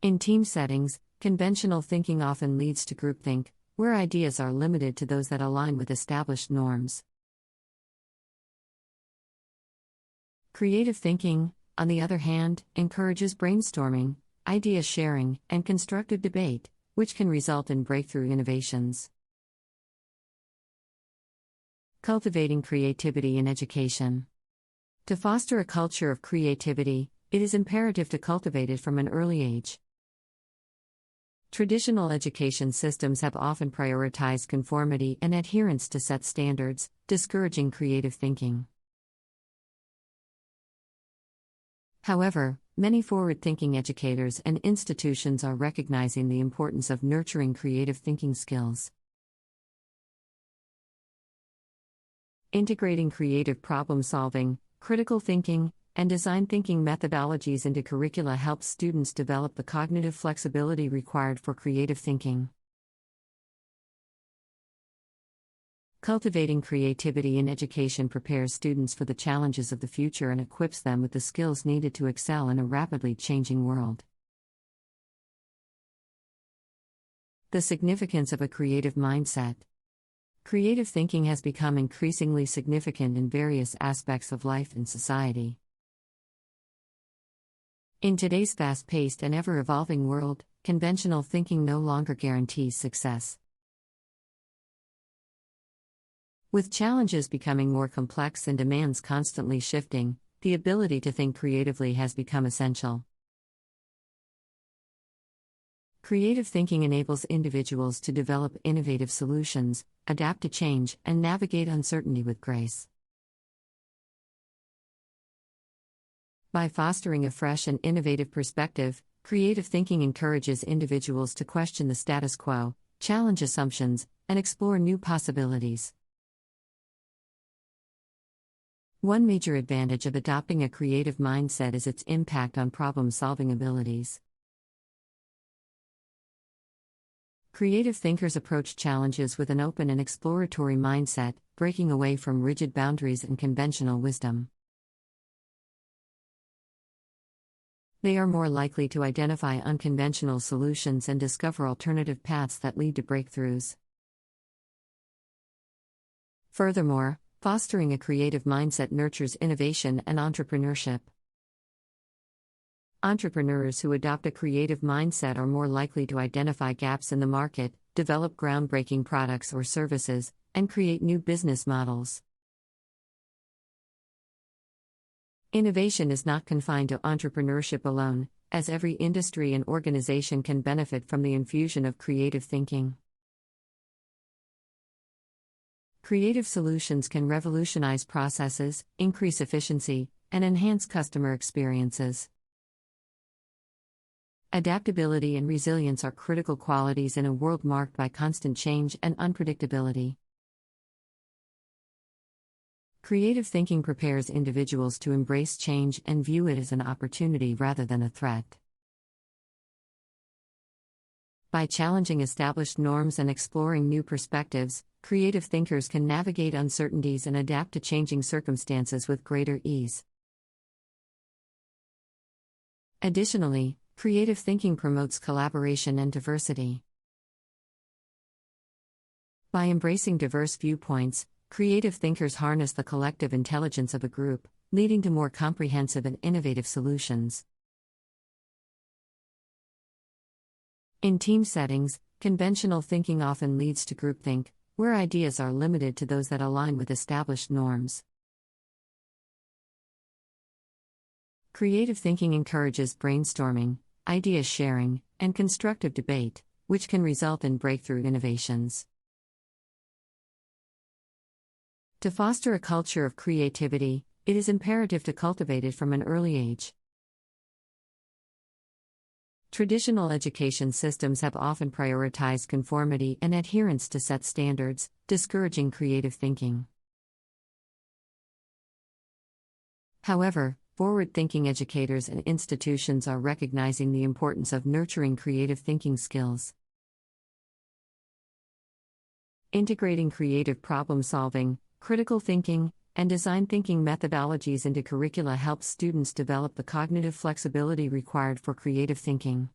In team settings, conventional thinking often leads to groupthink, where ideas are limited to those that align with established norms. Creative thinking, on the other hand, encourages brainstorming, idea sharing, and constructive debate, which can result in breakthrough innovations. Cultivating creativity in education. To foster a culture of creativity, it is imperative to cultivate it from an early age. Traditional education systems have often prioritized conformity and adherence to set standards, discouraging creative thinking. However, many forward-thinking educators and institutions are recognizing the importance of nurturing creative thinking skills. Integrating creative problem-solving, critical thinking, and design thinking methodologies into curricula helps students develop the cognitive flexibility required for creative thinking. Cultivating creativity in education prepares students for the challenges of the future and equips them with the skills needed to excel in a rapidly changing world. The significance of a creative mindset. Creative thinking has become increasingly significant in various aspects of life and society. In today's fast-paced and ever-evolving world, conventional thinking no longer guarantees success. With challenges becoming more complex and demands constantly shifting, the ability to think creatively has become essential. Creative thinking enables individuals to develop innovative solutions, adapt to change, and navigate uncertainty with grace. By fostering a fresh and innovative perspective, creative thinking encourages individuals to question the status quo, challenge assumptions, and explore new possibilities. One major advantage of adopting a creative mindset is its impact on problem-solving abilities. Creative thinkers approach challenges with an open and exploratory mindset, breaking away from rigid boundaries and conventional wisdom. They are more likely to identify unconventional solutions and discover alternative paths that lead to breakthroughs. Furthermore, fostering a creative mindset nurtures innovation and entrepreneurship. Entrepreneurs who adopt a creative mindset are more likely to identify gaps in the market, develop groundbreaking products or services, and create new business models. Innovation is not confined to entrepreneurship alone, as every industry and organization can benefit from the infusion of creative thinking. Creative solutions can revolutionize processes, increase efficiency, and enhance customer experiences. Adaptability and resilience are critical qualities in a world marked by constant change and unpredictability. Creative thinking prepares individuals to embrace change and view it as an opportunity rather than a threat. By challenging established norms and exploring new perspectives, creative thinkers can navigate uncertainties and adapt to changing circumstances with greater ease. Additionally, creative thinking promotes collaboration and diversity. By embracing diverse viewpoints, creative thinkers harness the collective intelligence of a group, leading to more comprehensive and innovative solutions. In team settings, conventional thinking often leads to groupthink, where ideas are limited to those that align with established norms. Creative thinking encourages brainstorming, idea sharing, and constructive debate, which can result in breakthrough innovations. To foster a culture of creativity, it is imperative to cultivate it from an early age. Traditional education systems have often prioritized conformity and adherence to set standards, discouraging creative thinking. However, forward-thinking educators and institutions are recognizing the importance of nurturing creative thinking skills. Integrating creative problem-solving, critical thinking, and design thinking methodologies into curricula helps students develop the cognitive flexibility required for creative thinking.